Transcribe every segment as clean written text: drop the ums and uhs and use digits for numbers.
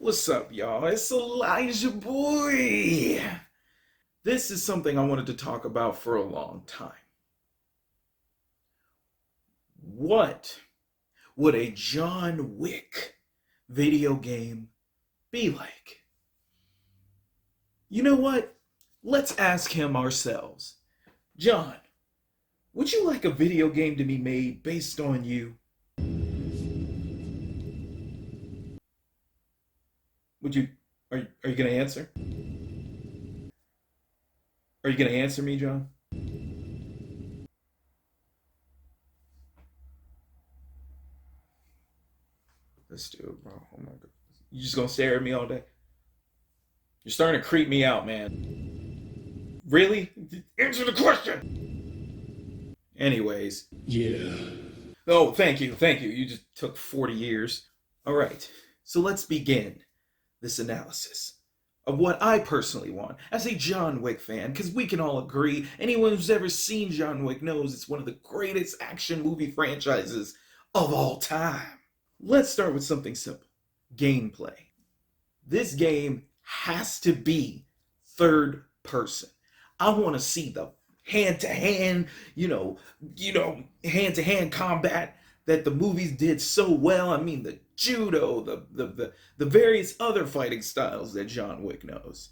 What's up, y'all? It's Elijah Boy. This is something I wanted to talk about for a long time. What would a John Wick video game be like? You know what? Let's ask him ourselves. John, would you like a video game to be made based on you? Would you are you gonna answer? Are you gonna answer me, John? This dude, bro. Oh my god. You just gonna stare at me all day? You're starting to creep me out, man. Really? Answer the question. Anyways. Yeah. Oh, thank you. Thank you. You just took 40 years. All right. So let's begin this analysis of what I personally want as a John Wick fan, because we can all agree, anyone who's ever seen John Wick knows it's one of the greatest action movie franchises of all time. Let's start with something simple. Gameplay. This game has to be third person. I want to see the hand-to-hand, hand-to-hand combat that the movies did so well. I mean, the judo, the various other fighting styles that John Wick knows.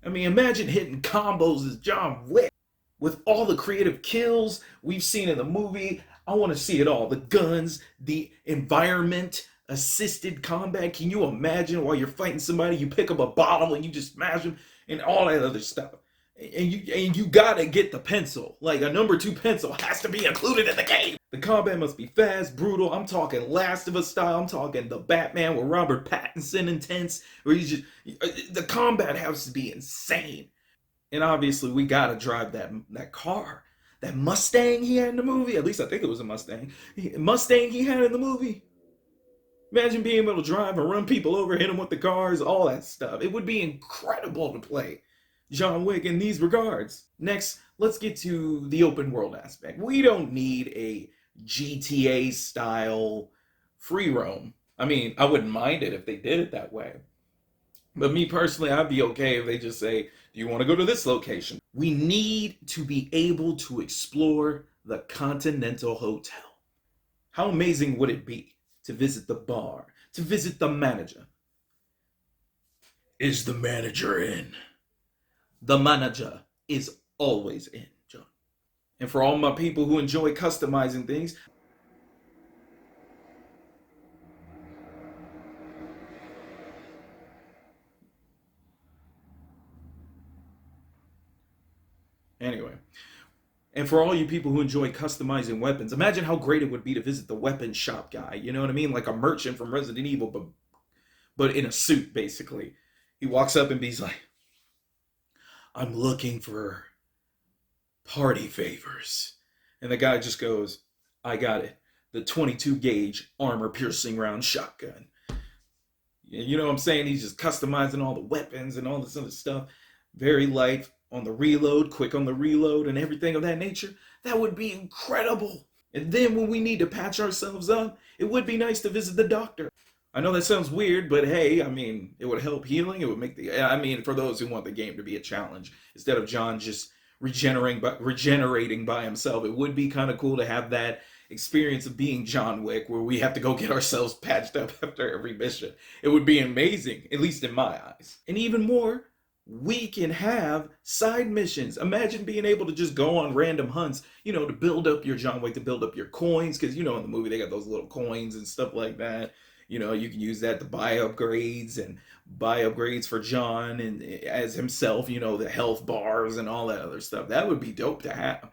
I mean, imagine hitting combos as John Wick with all the creative kills we've seen in the movie. I want to see it all. The guns, the environment, assisted combat. Can you imagine while you're fighting somebody, you pick up a bottle and you just smash them and all that other stuff? And you gotta get the pencil. Like a number 2 pencil has to be included in the game. The combat must be fast, brutal. I'm talking Last of Us style. I'm talking the Batman with Robert Pattinson intense. Where the combat has to be insane. And obviously we gotta drive that car. That Mustang he had in the movie. At least I think it was a Mustang. Mustang he had in the movie. Imagine being able to drive and run people over, hit them with the cars, all that stuff. It would be incredible to play John Wick in these regards. Next, let's get to the open world aspect. We don't need a GTA style free roam. I mean, I wouldn't mind it if they did it that way. But me personally, I'd be okay if they just say, do you want to go to this location? We need to be able to explore the Continental Hotel. How amazing would it be to visit the bar, to visit the manager? Is the manager in? The manager is always in, John. And for all my people who enjoy customizing things, anyway, and for all you people who enjoy customizing weapons, imagine how great it would be to visit the weapon shop guy. You know what I mean? Like a merchant from Resident Evil, but in a suit, basically. He walks up and he's like, I'm looking for party favors. And the guy just goes, I got it. The 22 gauge armor piercing round shotgun. You know what I'm saying? He's just customizing all the weapons and all this other stuff. Very light on the reload, quick on the reload, and everything of that nature. That would be incredible. And then when we need to patch ourselves up, it would be nice to visit the doctor. I know that sounds weird, but hey, I mean, it would help healing. It would make for those who want the game to be a challenge, instead of John just regenerating by himself, it would be kind of cool to have that experience of being John Wick where we have to go get ourselves patched up after every mission. It would be amazing, at least in my eyes. And even more, we can have side missions. Imagine being able to just go on random hunts, to build up your John Wick, to build up your coins, because, in the movie they got those little coins and stuff like that. You can use that to buy upgrades for John and as himself, the health bars and all that other stuff. That would be dope to have,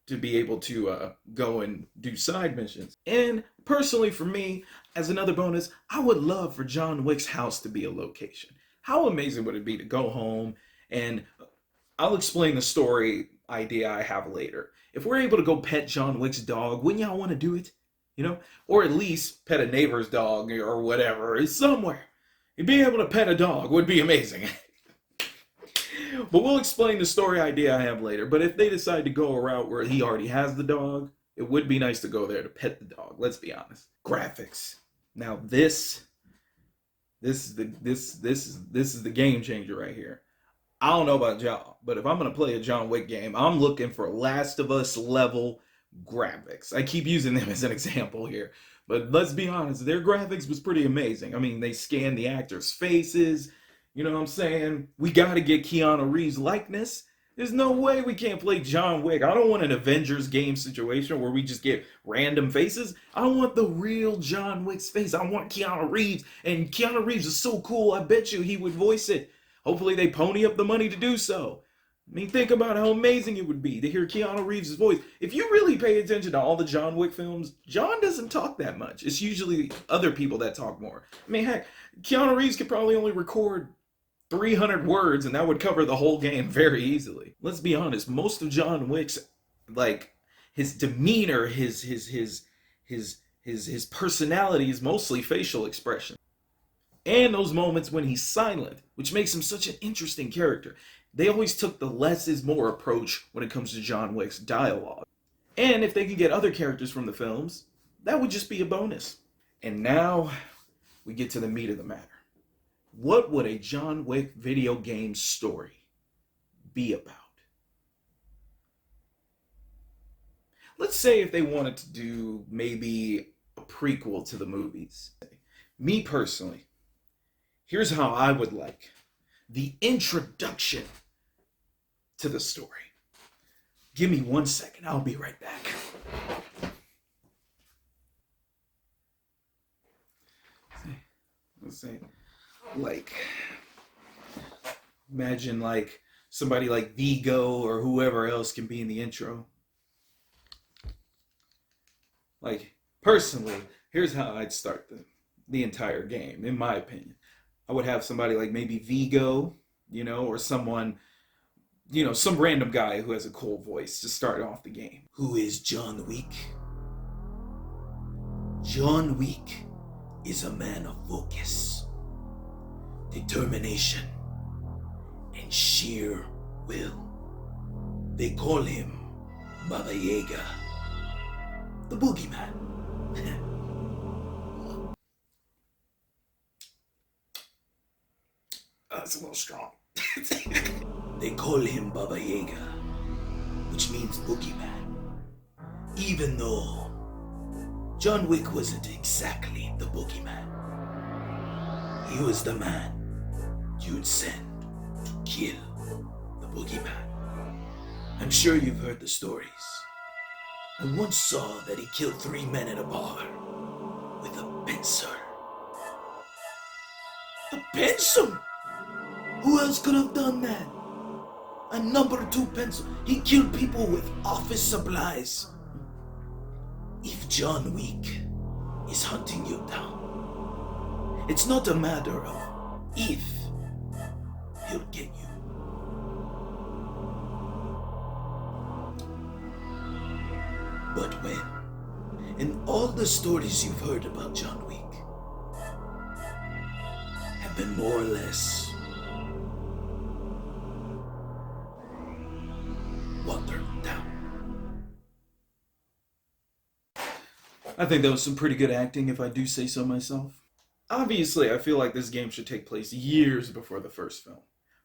to be able to go and do side missions. And personally for me, as another bonus, I would love for John Wick's house to be a location. How amazing would it be to go home, and I'll explain the story idea I have later. If we're able to go pet John Wick's dog, wouldn't y'all want to do it? Or at least pet a neighbor's dog or whatever. It's somewhere. Being able to pet a dog would be amazing. But we'll explain the story idea I have later. But if they decide to go a route where he already has the dog, it would be nice to go there to pet the dog. Let's be honest. Graphics. Now this This is the game changer right here. I don't know about y'all, but if I'm gonna play a John Wick game, I'm looking for Last of Us level graphics. I keep using them as an example here, but let's be honest, their graphics was pretty amazing. I mean, they scanned the actors' faces. You know what I'm saying? We got to get Keanu Reeves likeness. There's no way we can't play John Wick. I don't want an Avengers game situation where we just get random faces. I want the real John Wick's face. I want Keanu Reeves, and Keanu Reeves is so cool. I bet you he would voice it. Hopefully they pony up the money to do so. I mean, think about how amazing it would be to hear Keanu Reeves' voice. If you really pay attention to all the John Wick films, John doesn't talk that much. It's usually other people that talk more. I mean, heck, Keanu Reeves could probably only record 300 words and that would cover the whole game very easily. Let's be honest, most of John Wick's, like, his demeanor, his personality is mostly facial expression. And those moments when he's silent, which makes him such an interesting character. They always took the less is more approach when it comes to John Wick's dialogue. And if they could get other characters from the films, that would just be a bonus. And now we get to the meat of the matter. What would a John Wick video game story be about? Let's say if they wanted to do maybe a prequel to the movies. Me personally, here's how I would like the introduction to the story. Give me 1 second, I'll be right back. Let's say, like, imagine like somebody like Vigo or whoever else can be in the intro. Like, personally, here's how I'd start the entire game, in my opinion. I would have somebody like maybe Vigo, or someone, some random guy who has a cool voice to start off the game. Who is John Wick? John Wick is a man of focus, determination, and sheer will. They call him Baba Yaga, the boogeyman. That's a little strong. They call him Baba Yaga, which means boogeyman. Even though John Wick wasn't exactly the boogeyman. He was the man you'd send to kill the boogeyman. I'm sure you've heard the stories. I once saw that he killed 3 men in a bar with a pencil. A pencil? Who else could have done that? A number 2 pencil. He killed people with office supplies. If John Wick is hunting you down, it's not a matter of if he'll get you. But when? And all the stories you've heard about John Wick have been more or less watered down. I think that was some pretty good acting, if I do say so myself. Obviously, I feel like this game should take place years before the first film.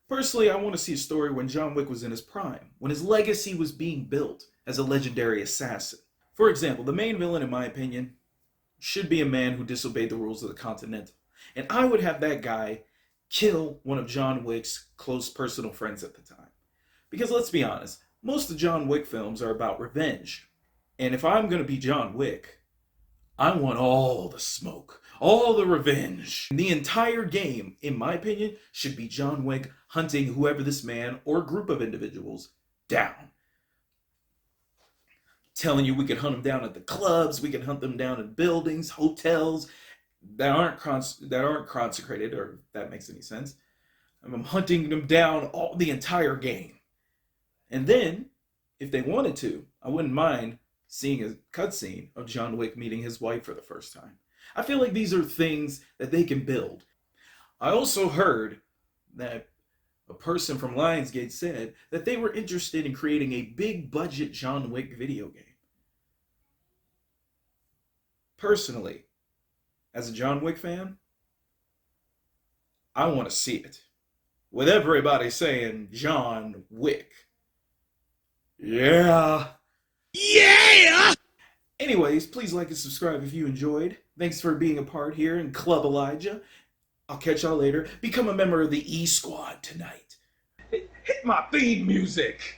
Personally, I want to see a story when John Wick was in his prime, when his legacy was being built as a legendary assassin. For example, the main villain, in my opinion, should be a man who disobeyed the rules of the Continental. And I would have that guy kill one of John Wick's close personal friends at the time. Because let's be honest, most of John Wick films are about revenge. And if I'm going to be John Wick, I want all the smoke, all the revenge. The entire game, in my opinion, should be John Wick hunting whoever this man or group of individuals down. Telling you we could hunt them down at the clubs, we can hunt them down in buildings, hotels that aren't consecrated, or if that makes any sense. I'm hunting them down all the entire game. And then, if they wanted to, I wouldn't mind seeing a cutscene of John Wick meeting his wife for the first time. I feel like these are things that they can build. I also heard that a person from Lionsgate said that they were interested in creating a big budget John Wick video game. Personally, as a John Wick fan, I want to see it. With everybody saying John Wick. Yeah. Yeah! Anyways, please like and subscribe if you enjoyed. Thanks for being a part here in Club Elijah. I'll catch y'all later. Become a member of the E Squad tonight. Hit my theme music.